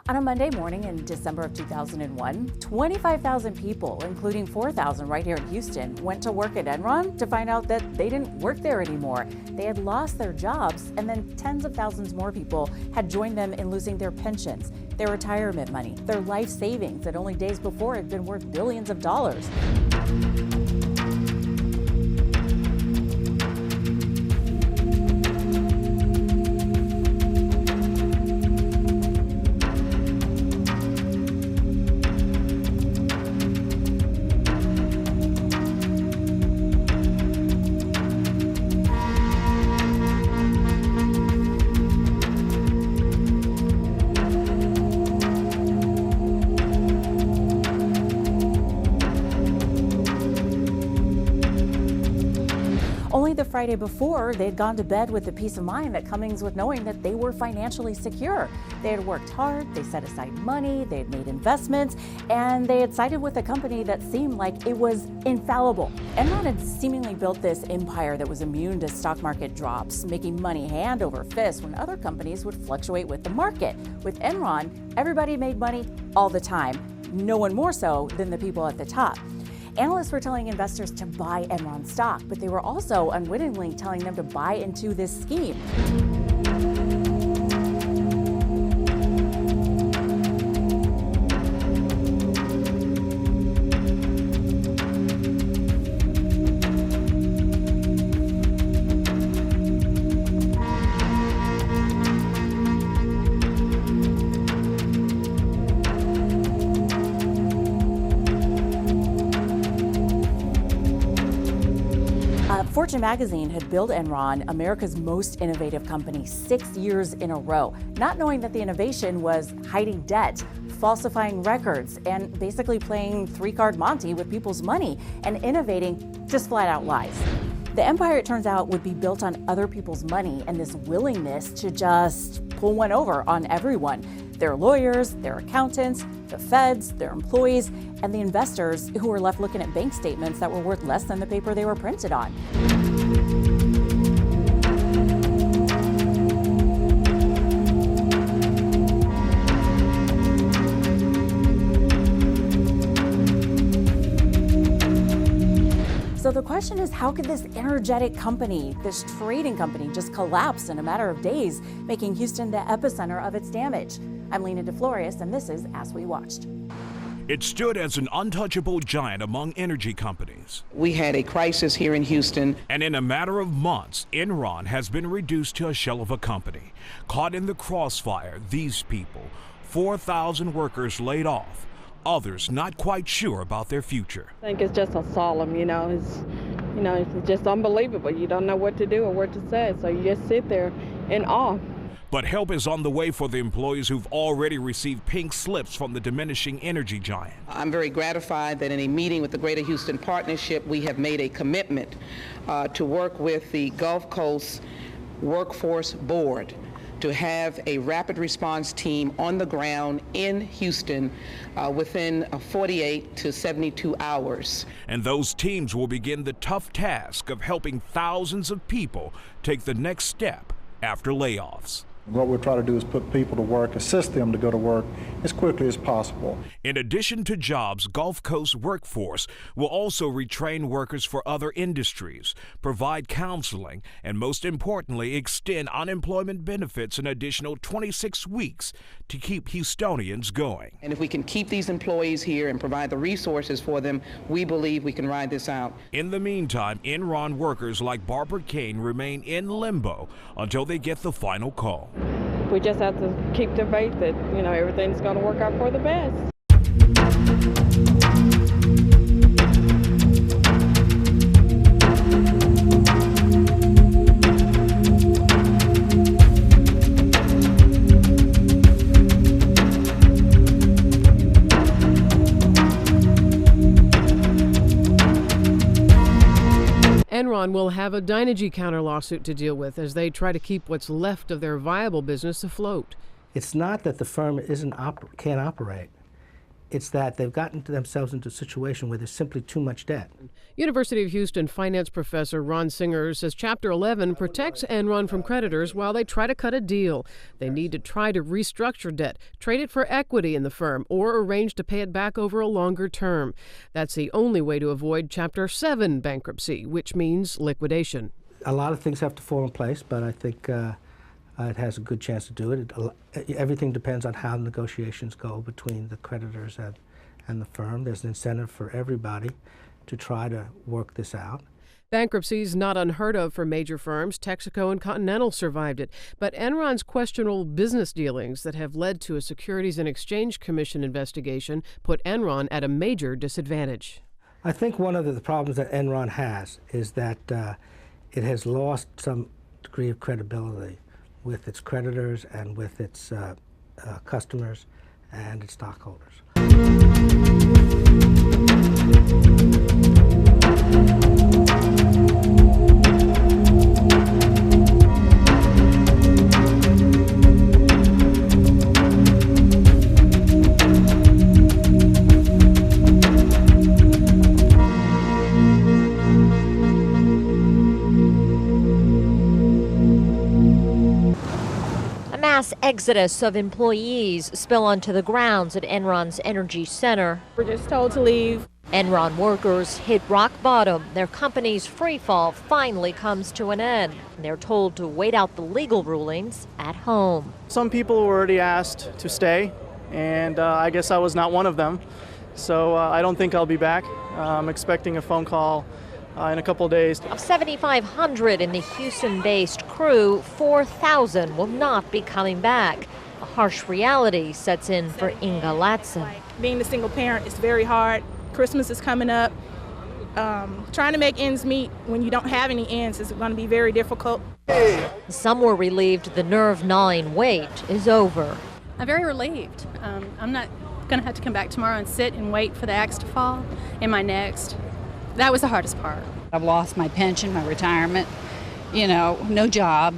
On a Monday morning in December of 2001, 25,000 people, including 4,000 right here in Houston, went to work at Enron to find out that they didn't work there anymore. They had lost their jobs, and then tens of thousands more people had joined them in losing their pensions, their retirement money, their life savings that only days before had been worth billions of dollars. Only the Friday before, they had gone to bed with the peace of mind that comes with knowing that they were financially secure. They had worked hard, they set aside money, they had made investments, and they had sided with a company that seemed like it was infallible. Enron had seemingly built this empire that was immune to stock market drops, making money hand over fist when other companies would fluctuate with the market. With Enron, everybody made money all the time, no one more so than the people at the top. Analysts were telling investors to buy Enron stock, but they were also unwittingly telling them to buy into this scheme. Fortune magazine had billed Enron America's most innovative company 6 years in a row, not knowing that the innovation was hiding debt, falsifying records, and basically playing three-card Monte with people's money and innovating just flat out lies. The empire, it turns out, would be built on other people's money and this willingness to just pull one over on everyone. Their lawyers, their accountants, the feds, their employees, and the investors who were left looking at bank statements that were worth less than the paper they were printed on. So the question is, how could this energetic company, this trading company, just collapse in a matter of days, making Houston the epicenter of its damage? I'm Lina de Florias, and this is As We Watched. It stood as an untouchable giant among energy companies. We had a crisis here in Houston. And in a matter of months, Enron has been reduced to a shell of a company. Caught in the crossfire, these people, 4,000 workers laid off, others not quite sure about their future. I think it's just a solemn, it's just unbelievable. You don't know what to do or what to say, so you just sit there in awe. But help is on the way for the employees who've already received pink slips from the diminishing energy giant. I'm very gratified that in a meeting with the Greater Houston Partnership, we have made a commitment to work with the Gulf Coast Workforce Board to have a rapid response team on the ground in Houston within 48 to 72 hours. And those teams will begin the tough task of helping thousands of people take the next step after layoffs. What we're trying to do is put people to work, assist them to go to work as quickly as possible. In addition to jobs, Gulf Coast Workforce will also retrain workers for other industries, provide counseling, and most importantly, extend unemployment benefits an additional 26 weeks to keep Houstonians going. And if we can keep these employees here and provide the resources for them, we believe we can ride this out. In the meantime, Enron workers like Barbara Kane remain in limbo until they get the final call. We just have to keep the faith that, everything's going to work out for the best. Enron will have a Dynegy counter lawsuit to deal with as they try to keep what's left of their viable business afloat. It's not that the firm can't operate. It's that they've gotten themselves into a situation where there's simply too much debt. University of Houston finance professor Ron Singer says Chapter 11 protects Enron from creditors while they try to cut a deal. They need to try to restructure debt, trade it for equity in the firm, or arrange to pay it back over a longer term. That's the only way to avoid Chapter 7 bankruptcy, which means liquidation. A lot of things have to fall in place, but I think it has a good chance to do it. Everything depends on how negotiations go between the creditors and the firm. There's an incentive for everybody to try to work this out. Bankruptcy's not unheard of for major firms. Texaco and Continental survived it. But Enron's questionable business dealings that have led to a Securities and Exchange Commission investigation put Enron at a major disadvantage. I think one of the problems that Enron has is that it has lost some degree of credibility with its creditors and with its customers and its stockholders. Mass exodus of employees spill onto the grounds at Enron's Energy Center. We're just told to leave. Enron workers hit rock bottom. Their company's free fall finally comes to an end. They're told to wait out the legal rulings at home. Some people were already asked to stay, and I guess I was not one of them. So I don't think I'll be back. I'm expecting a phone call in a couple of days. Of 7,500 in the Houston-based crew, 4,000 will not be coming back. A harsh reality sets in for Inga Latson. Being a single parent is very hard. Christmas is coming up. Trying to make ends meet when you don't have any ends is going to be very difficult. Some were relieved the nerve-gnawing wait is over. I'm very relieved. I'm not going to have to come back tomorrow and sit and wait for the axe to fall in my next. That was the hardest part. I've lost my pension, my retirement, no job.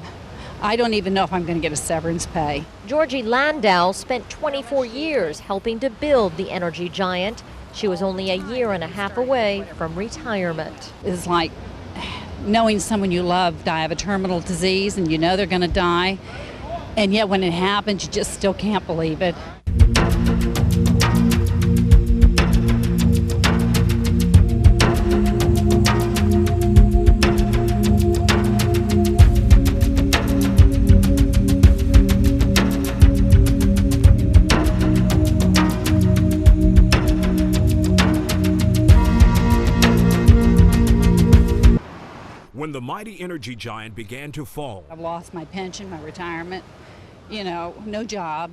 I don't even know if I'm going to get a severance pay. Georgie Landau spent 24 years helping to build the energy giant. She was only a year and a half away from retirement. It's like knowing someone you love die of a terminal disease and you know they're going to die, and yet when it happens, you just still can't believe it. When the mighty energy giant began to fall, I've lost my pension, my retirement, no job.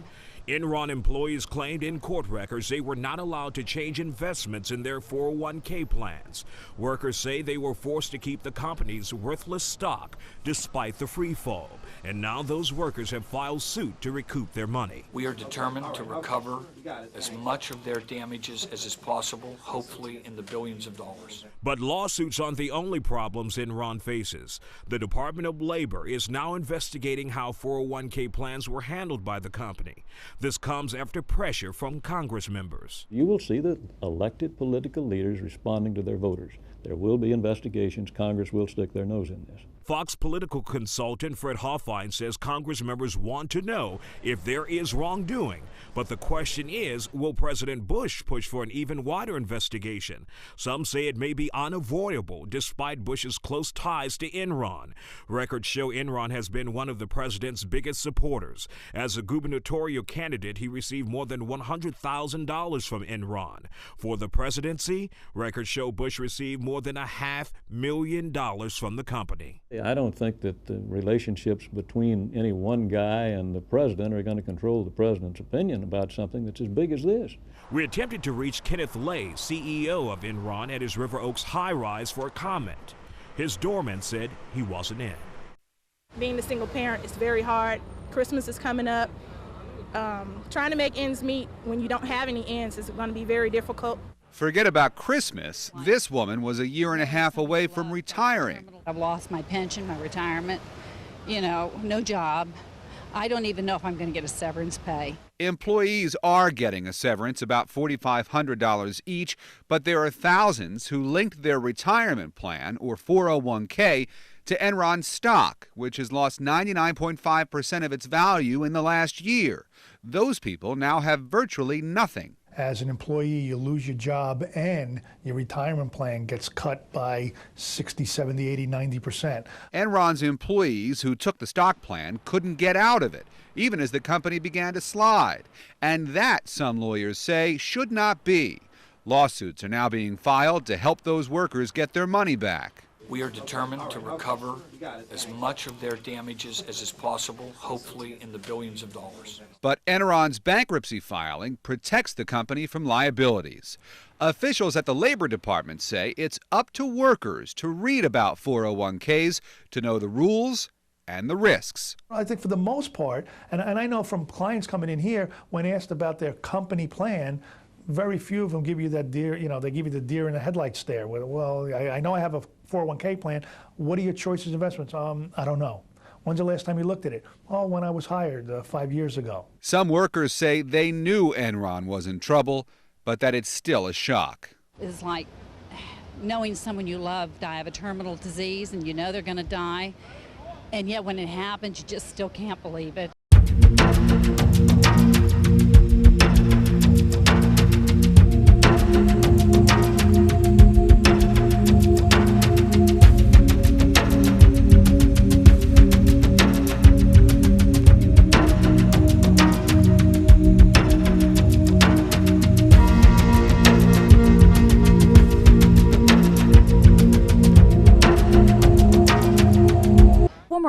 Enron employees claimed in court records they were not allowed to change investments in their 401k plans. Workers say they were forced to keep the company's worthless stock despite the free fall. And now those workers have filed suit to recoup their money. We are determined to recover as much of their damages as is possible, hopefully in the billions of dollars. But lawsuits aren't the only problems Enron faces. The Department of Labor is now investigating how 401k plans were handled by the company. This comes after pressure from Congress members. You will see the elected political leaders responding to their voters. There will be investigations. Congress will stick their nose in this. Fox political consultant Fred Hoffine says Congress members want to know if there is wrongdoing. But the question is, will President Bush push for an even wider investigation? Some say it may be unavoidable despite Bush's close ties to Enron. Records show Enron has been one of the president's biggest supporters. As a gubernatorial candidate, he received more than $100,000 from Enron. For the presidency, records show Bush received more than $500,000 from the company. I don't think that the relationships between any one guy and the president are going to control the president's opinion about something that's as big as this. We attempted to reach Kenneth Lay, CEO of Enron, at his River Oaks high-rise for a comment. His doorman said he wasn't in. Being a single parent is very hard. Christmas is coming up. Trying to make ends meet when you don't have any ends is going to be very difficult. Forget about Christmas. This woman was a year and a half away from retiring. I've lost my pension, my retirement, no job. I don't even know if I'm going to get a severance pay. Employees are getting a severance, about $4,500 each, but there are thousands who linked their retirement plan, or 401k, to Enron stock, which has lost 99.5% of its value in the last year. Those people now have virtually nothing. As an employee, you lose your job and your retirement plan gets cut by 60, 70, 80, 90%. Enron's employees who took the stock plan couldn't get out of it, even as the company began to slide. And that, some lawyers say, should not be. Lawsuits are now being filed to help those workers get their money back. We are determined to recover as much of their damages as is possible, hopefully in the billions of dollars. But Enron's bankruptcy filing protects the company from liabilities. Officials at the Labor Department say it's up to workers to read about 401ks to know the rules and the risks. I think for the most part, and I know from clients coming in here, when asked about their company plan, very few of them give you that deer, they give you the deer in the headlights stare. Well, I know I have a 401k plan. What are your choices of investments? I don't know. When's the last time you looked at it? Oh, when I was hired 5 years ago. Some workers say they knew Enron was in trouble, but that it's still a shock. It's like knowing someone you love die of a terminal disease and you know they're going to die, and yet when it happens, you just still can't believe it.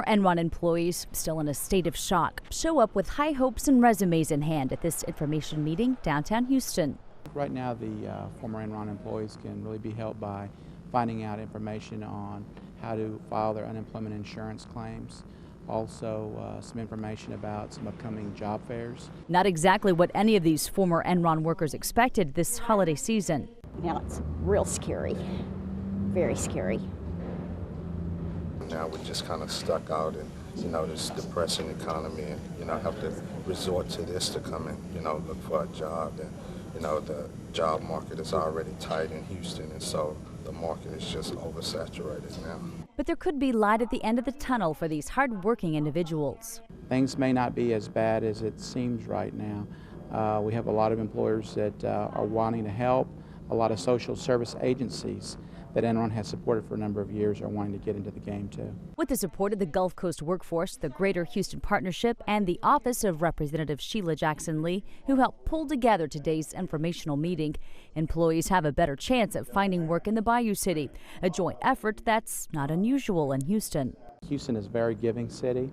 Enron employees, still in a state of shock, show up with high hopes and resumes in hand at this information meeting downtown Houston. Right now, the former Enron employees can really be helped by finding out information on how to file their unemployment insurance claims. Also, some information about some upcoming job fairs. Not exactly what any of these former Enron workers expected this holiday season. Now it's real scary, very scary. Now we're just kind of stuck out in, this depressing economy and, have to resort to this to come and, look for a job. And, the job market is already tight in Houston, and so the market is just oversaturated now. But there could be light at the end of the tunnel for these hard-working individuals. Things may not be as bad as it seems right now. We have a lot of employers that are wanting to help, a lot of social service agencies that Enron has supported for a number of years are wanting to get into the game too. With the support of the Gulf Coast Workforce, the Greater Houston Partnership, and the Office of Representative Sheila Jackson Lee, who helped pull together today's informational meeting, employees have a better chance at finding work in the Bayou City, a joint effort that's not unusual in Houston. Houston is a very giving city,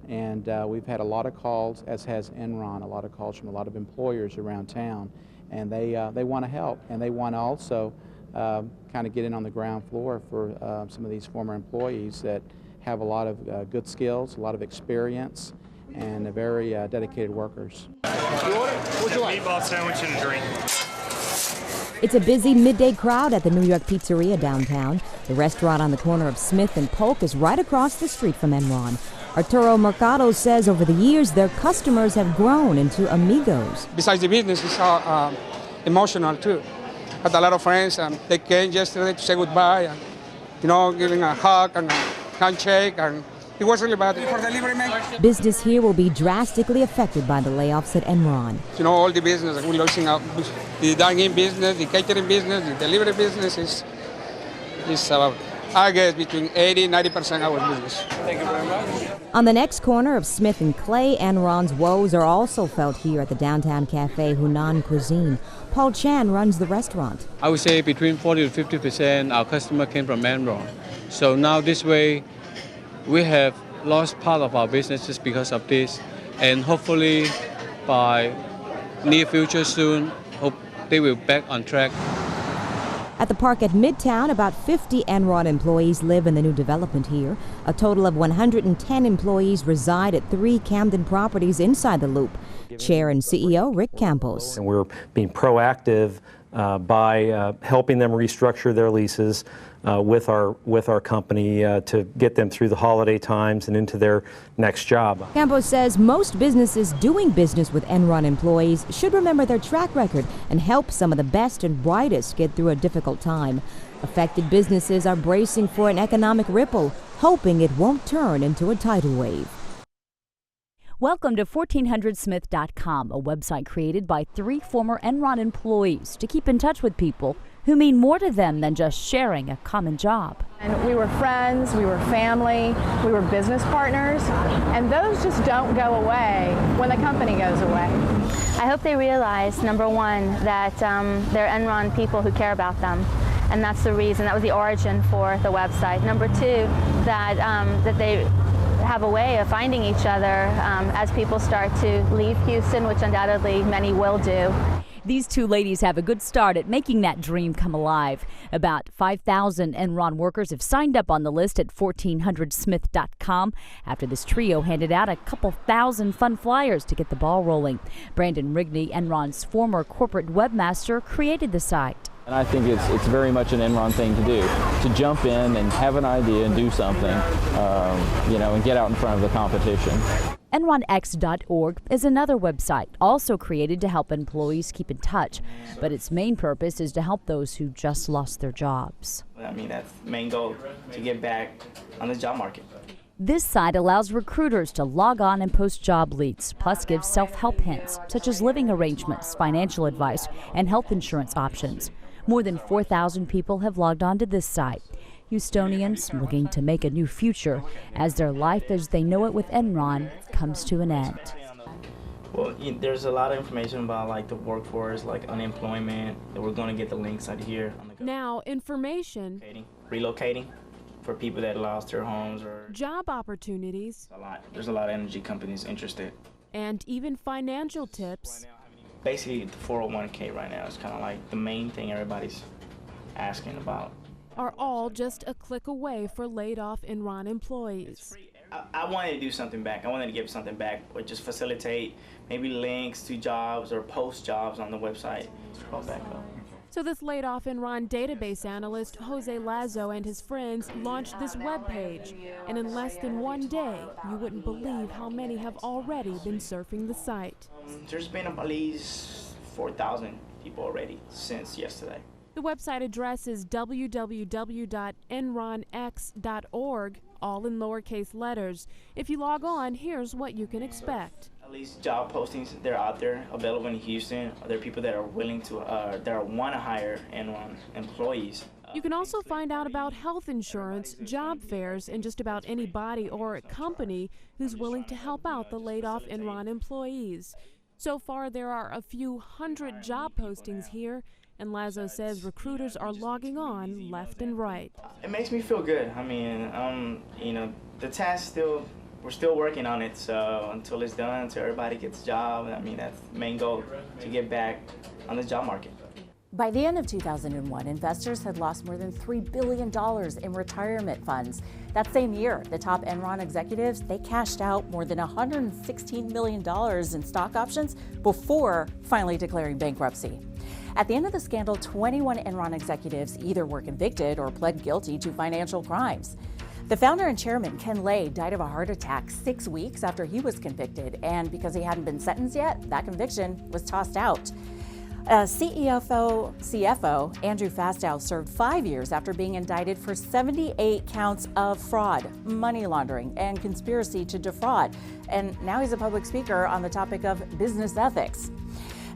and we've had a lot of calls, as has Enron, a lot of calls from a lot of employers around town, and they want to help, and they want to also kind of get in on the ground floor for some of these former employees that have a lot of good skills, a lot of experience, and are very dedicated workers. What'd you like? Meatball sandwich and a drink. It's a busy midday crowd at the New York Pizzeria downtown. The restaurant on the corner of Smith and Polk is right across the street from Enron. Arturo Mercado says over the years their customers have grown into amigos. Besides the business, it's emotional too. I had a lot of friends, and they came yesterday to say goodbye, and giving a hug and a handshake, and it was really bad. For delivery man. Business here will be drastically affected by the layoffs at Enron. All the business we're losing out. The dining business, the catering business, the delivery business is about, I guess, between 80 and 90% of our business. Thank you very much. On the next corner of Smith and Clay, Enron's woes are also felt here at the downtown cafe Hunan Cuisine. Paul Chan runs the restaurant. I would say between 40 to 50% our customer came from Enron. So now this way we have lost part of our business just because of this. And hopefully by near future soon, hope they will back on track. At the park at Midtown, about 50 Enron employees live in the new development here. A total of 110 employees reside at 3 Camden properties inside the Loop. Chair and CEO Rick Campos. And we're being proactive by helping them restructure their leases, with our company to get them through the holiday times and into their next job. Campos says most businesses doing business with Enron employees should remember their track record and help some of the best and brightest get through a difficult time. Affected businesses are bracing for an economic ripple, hoping it won't turn into a tidal wave. Welcome to 1400smith.com, a website created by 3 former Enron employees to keep in touch with people who mean more to them than just sharing a common job. And we were friends, we were family, we were business partners, and those just don't go away when the company goes away. I hope they realize, number one, that they're Enron people who care about them, and that's the reason, that was the origin for the website. Number two, that they have a way of finding each other as people start to leave Houston, which undoubtedly many will do. These 2 ladies have a good start at making that dream come alive. About 5,000 Enron workers have signed up on the list at 1400smith.com after this trio handed out a couple thousand fun flyers to get the ball rolling. Brandon Rigney, Enron's former corporate webmaster, created the site. And I think it's very much an Enron thing to do, to jump in and have an idea and do something, and get out in front of the competition. Enronx.org is another website also created to help employees keep in touch, but its main purpose is to help those who just lost their jobs. That's the main goal, to get back on the job market. This site allows recruiters to log on and post job leads, plus gives self-help hints, such as living arrangements, financial advice, and health insurance options. More than 4,000 people have logged on to this site. Houstonians looking to make a new future as their life as they know it with Enron comes to an end. Well, there's a lot of information about the workforce, unemployment, and we're going to get the links out here. Now, information. Relocating for people that lost their homes or job opportunities. There's a lot of energy companies interested. And even financial tips. Basically, the 401k right now is kind of the main thing everybody's asking about. Are all just a click away for laid-off Enron employees. I wanted to do something back. I wanted to give something back, or just facilitate maybe links to jobs or post jobs on the website. Scroll back up. So this laid-off Enron database analyst, Jose Lazo, and his friends launched this webpage. And in less than 1 day, you wouldn't believe how many have already been surfing the site. There's been at least 4,000 people already since yesterday. The website address is www.enronx.org, all in lowercase letters. If you log on, here's what you can expect. At least job postings, they're out there available in Houston. There are people that are willing to, that want to hire Enron employees. You can also find out about health insurance, job fairs, and just about anybody or company who's willing to help out the laid-off Enron employees. So far, there are a few hundred job postings here, and Lazo says recruiters are logging on left and right. It makes me feel good. The task we're still working on it, so until it's done, until everybody gets a job, that's the main goal, to get back on the job market. By the end of 2001, investors had lost more than $3 billion in retirement funds. That same year, the top Enron executives, they cashed out more than $116 million in stock options before finally declaring bankruptcy. At the end of the scandal, 21 Enron executives either were convicted or pled guilty to financial crimes. The founder and chairman, Ken Lay, died of a heart attack 6 weeks after he was convicted, and because he hadn't been sentenced yet, that conviction was tossed out. CFO Andrew Fastow served 5 years after being indicted for 78 counts of fraud, money laundering, and conspiracy to defraud. And now he's a public speaker on the topic of business ethics.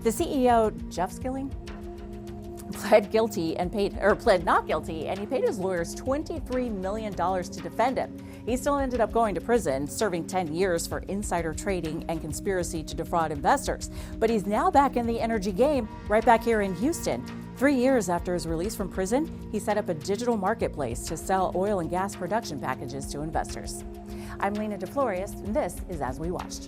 The CEO, Jeff Skilling, pled not guilty, and he paid his lawyers $23 million to defend him. He still ended up going to prison, serving 10 years for insider trading and conspiracy to defraud investors. But he's now back in the energy game, right back here in Houston. 3 years after his release from prison, he set up a digital marketplace to sell oil and gas production packages to investors. I'm Lina de Florias, and this is As We Watched.